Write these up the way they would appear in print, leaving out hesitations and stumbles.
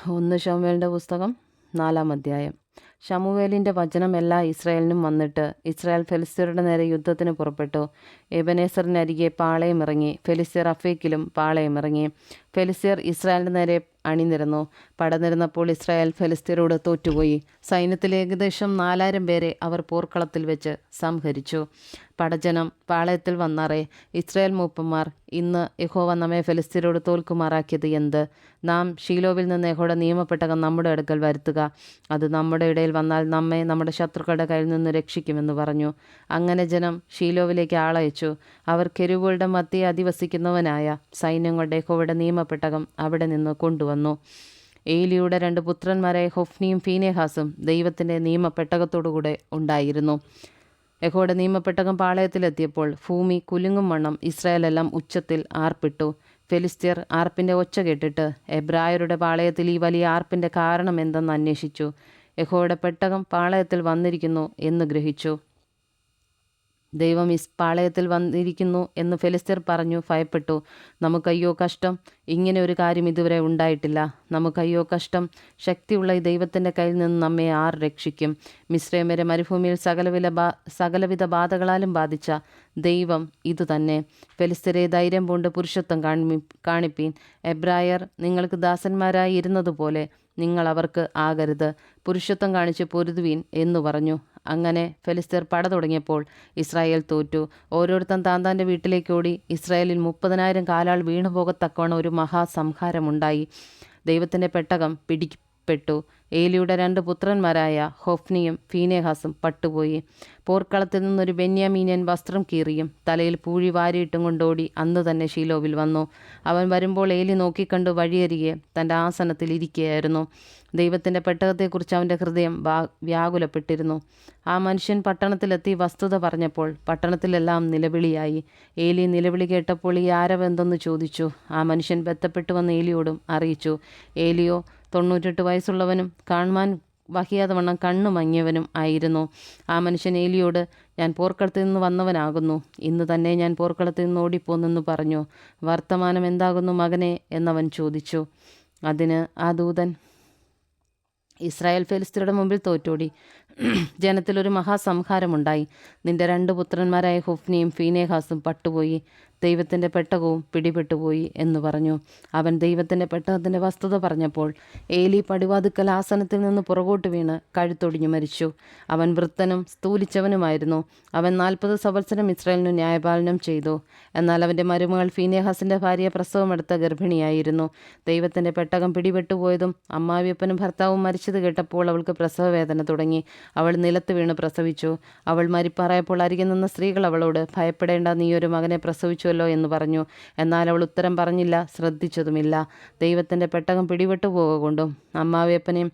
1 ശമൂവേലിൻ്റെ പുസ്തകം 4-ാം അധ്യായം. ശമൂവേലിൻ്റെ വചനം എല്ലാ ഇസ്രായേലിനും വന്നിട്ട് ഇസ്രായേൽ ഫെലിസ്ത്യരുടെ നേരെ യുദ്ധത്തിന് പുറപ്പെട്ടു. എബനേസറിനരികെ പാളയമിറങ്ങി. ഫെലിസ്ത്യർ അഫേക്കിലും പാളയമിറങ്ങി. ഫെലിസ്ത്യർ ഇസ്രായേലിൻ്റെ നേരെ അണിനിരന്നു. പടനിരുന്നപ്പോൾ ഇസ്രായേൽ ഫെലിസ്ത്യരോട് തോറ്റുപോയി. സൈന്യത്തിൽ ഏകദേശം 4000 പേരെ അവർ പോർക്കളത്തിൽ വെച്ച് സംഹരിച്ചു. പടജനം പാളയത്തിൽ വന്നാറേ, ഇസ്രായേൽ മൂപ്പന്മാർ, ഇന്ന് യഹോവ നമ്മെ ഫെലിസ്ത്യരോട് തോൽക്കുമാറാക്കിയത് എന്ത്? നാം ഷീലോവിൽ നിന്ന് യഹോവയുടെ നിയമപ്പെട്ടകം നമ്മുടെ അടുക്കൽ വരുത്തുക. അത് നമ്മുടെ ഇടയിൽ വന്നാൽ നമ്മെ നമ്മുടെ ശത്രുക്കളുടെ കയ്യിൽ നിന്ന് രക്ഷിക്കുമെന്ന് പറഞ്ഞു. അങ്ങനെ ജനം ഷീലോവിലേക്ക് ആളയച്ചു. അവർ കെരൂബുകളുടെ മധ്യേ അധിവസിക്കുന്നവനായ സൈന്യങ്ങളുടെ യഹോവയുടെ നിയമപ്പെട്ടകം അവിടെ നിന്ന് കൊണ്ടുവന്നു. ഏലിയുടെ 2 പുത്രന്മാരായ ഹൊഫ്നിയും ഫീനെഹാസും ദൈവത്തിൻ്റെ നിയമപ്പെട്ടകത്തോടുകൂടെ ഉണ്ടായിരുന്നു. യഹോവയുടെ നിയമപ്പെട്ടകം പാളയത്തിലെത്തിയപ്പോൾ ഭൂമി കുലുങ്ങും വണ്ണം ഇസ്രായേലെല്ലാം ഉച്ചത്തിൽ ആർപ്പിട്ടു. ഫെലിസ്ത്യർ ആർപ്പിൻ്റെ ഒച്ച കേട്ടിട്ട് എബ്രായരുടെ പാളയത്തിൽ ഈ വലിയ ആർപ്പിൻ്റെ കാരണം എന്തെന്ന് അന്വേഷിച്ചു. യഹോവയുടെ പെട്ടകം പാളയത്തിൽ വന്നിരിക്കുന്നു എന്ന് ഗ്രഹിച്ചു. ദൈവം പാളയത്തിൽ വന്നിരിക്കുന്നു എന്ന് ഫെലിസ്ത്യർ പറഞ്ഞു ഭയപ്പെട്ടു. നമുക്കയ്യോ കഷ്ടം, ഇങ്ങനെ ഒരു കാര്യം ഇതുവരെ ഉണ്ടായിട്ടില്ല. നമുക്കയ്യോ കഷ്ടം, ശക്തിയുള്ള ഈ ദൈവത്തിൻ്റെ കയ്യിൽ നിന്ന് നമ്മെ ആർ രക്ഷിക്കും? മിസ്രയീമ്യരെ മരുഭൂമിയിൽ സകലവിധ ബാധകളാലും ബാധിച്ച ദൈവം ഇതുതന്നെ. ഫെലിസ്ത്യരെ ധൈര്യം പൂണ്ട് പുരുഷത്വം കാണിപ്പീൻ. എബ്രായർ നിങ്ങൾക്ക് ദാസന്മാരായി ഇരുന്നതുപോലെ നിങ്ങൾ അവർക്ക് ആകരുത്. പുരുഷത്വം കാണിച്ച് പൊരുതുവീൻ എന്നു പറഞ്ഞു. അങ്ങനെ ഫെലിസ്ത്യർ പട തുടങ്ങിയപ്പോൾ ഇസ്രായേൽ തോറ്റു. ഓരോരുത്തൻ താന്താൻ്റെ വീട്ടിലേക്ക് ഓടി. ഇസ്രായേലിൽ 30,000 കാലാൾ വീണുപോകത്തക്കവണ്ണം ഒരു മഹാസംഹാരമുണ്ടായി. ദൈവത്തിൻ്റെ പെട്ടകം പിടിപ്പെട്ടു. ഏലിയുടെ 2 പുത്രന്മാരായ ഹൊഫ്നിയും ഫീനെഹാസും പട്ടുപോയി. പോർക്കളത്തിൽ നിന്നൊരു ബെന്യാമീന്യൻ വസ്ത്രം കീറിയും തലയിൽ പൂഴി വാരിയിട്ടും കൊണ്ടോടി അന്ന് തന്നെ ഷീലോവിൽ വന്നു. അവൻ വരുമ്പോൾ ഏലി നോക്കിക്കണ്ടു വഴിയരികെ തൻ്റെ ആസനത്തിൽ ഇരിക്കുകയായിരുന്നു. ദൈവത്തിൻ്റെ പെട്ടകത്തെക്കുറിച്ച് അവൻ്റെ ഹൃദയം വ്യാകുലപ്പെട്ടിരുന്നു. ആ മനുഷ്യൻ പട്ടണത്തിലെത്തി വസ്തുത പറഞ്ഞപ്പോൾ പട്ടണത്തിലെല്ലാം നിലവിളിയായി. ഏലി നിലവിളി കേട്ടപ്പോൾ ഈ ആരവെന്തെന്ന് ചോദിച്ചു. ആ മനുഷ്യൻ ബന്ധപ്പെട്ടു വന്ന് ഏലിയോടും അറിയിച്ചു. ഏലിയോ 98 വയസ്സുള്ളവനും കാണുവാൻ വഹിയാതെ വണ്ണം കണ്ണു മങ്ങിയവനും ആയിരുന്നു. ആ മനുഷ്യൻ ഏലിയോട്, ഞാൻ പോർക്കളത്തിൽ നിന്ന് വന്നവനാകുന്നു. ഇന്ന് തന്നെ ഞാൻ പോർക്കളത്തിൽ നിന്ന് ഓടിപ്പോന്നെന്ന് പറഞ്ഞു. വർത്തമാനം എന്താകുന്നു മകനെ എന്നവൻ ചോദിച്ചു. അതിന് ആ ദൂതൻ, ഇസ്രായേൽ ഫെലിസ്ത്യരുടെ മുമ്പിൽ തോറ്റോടി. ജനത്തിലൊരു മഹാസംഹാരമുണ്ടായി. നിന്റെ 2 പുത്രന്മാരായ ഹൊഫ്നിയും ഫീനെഹാസും പട്ടുപോയി. ദൈവത്തിൻ്റെ പെട്ടകവും പിടിപെട്ടുപോയി എന്ന് പറഞ്ഞു. അവൻ ദൈവത്തിൻ്റെ പെട്ടകത്തിൻ്റെ വസ്തുത പറഞ്ഞപ്പോൾ ഏലി പടിവാതുക്കൽ ആസനത്തിൽ നിന്ന് പുറകോട്ട് വീണ് കഴുത്തൊടിഞ്ഞു മരിച്ചു. അവൻ വൃദ്ധനും സ്ഥൂലിച്ചവനുമായിരുന്നു. അവൻ 40 സംവത്സരം ഇസ്രായേലിനു ന്യായപാലനം ചെയ്തു. എന്നാൽ അവൻ്റെ മരുമകൾ ഫീനെഹാസിൻ്റെ ഭാര്യ പ്രസവമെടുത്ത ഗർഭിണിയായിരുന്നു. ദൈവത്തിൻ്റെ പെട്ടകം പിടിപെട്ടുപോയതും അമ്മാവിയപ്പനും ഭർത്താവും മരിച്ചത് കേട്ടപ്പോൾ അവൾക്ക് പ്രസവവേദന തുടങ്ങി. അവൾ നിലത്ത് വീണ് പ്രസവിച്ചു. അവൾ മരിപ്പാറായപ്പോൾ അരികെ നിന്ന സ്ത്രീകൾ അവളോട്, ഭയപ്പെടേണ്ട, നീ ഒരു മകനെ പ്രസവിച്ചുവല്ലോ എന്ന് പറഞ്ഞു. എന്നാൽ അവൾ ഉത്തരം പറഞ്ഞില്ല, ശ്രദ്ധിച്ചതുമില്ല. ദൈവത്തിൻ്റെ പെട്ടകം പിടിപെട്ടു കൊണ്ടും അമ്മാവിയപ്പനെയും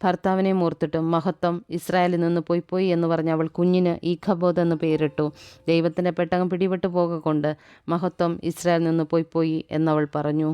ഭർത്താവിനെയും ഓർത്തിട്ടും മഹത്വം ഇസ്രായേലിൽ നിന്ന് പോയി എന്ന് പറഞ്ഞ് അവൾ കുഞ്ഞിന് ഈഖബോദ് എന്ന് പേരിട്ടു. ദൈവത്തിൻ്റെ പെട്ടകം പിടിപെട്ടു കൊണ്ട് മഹത്വം ഇസ്രായേലിൽ നിന്ന് പോയി എന്നവൾ പറഞ്ഞു.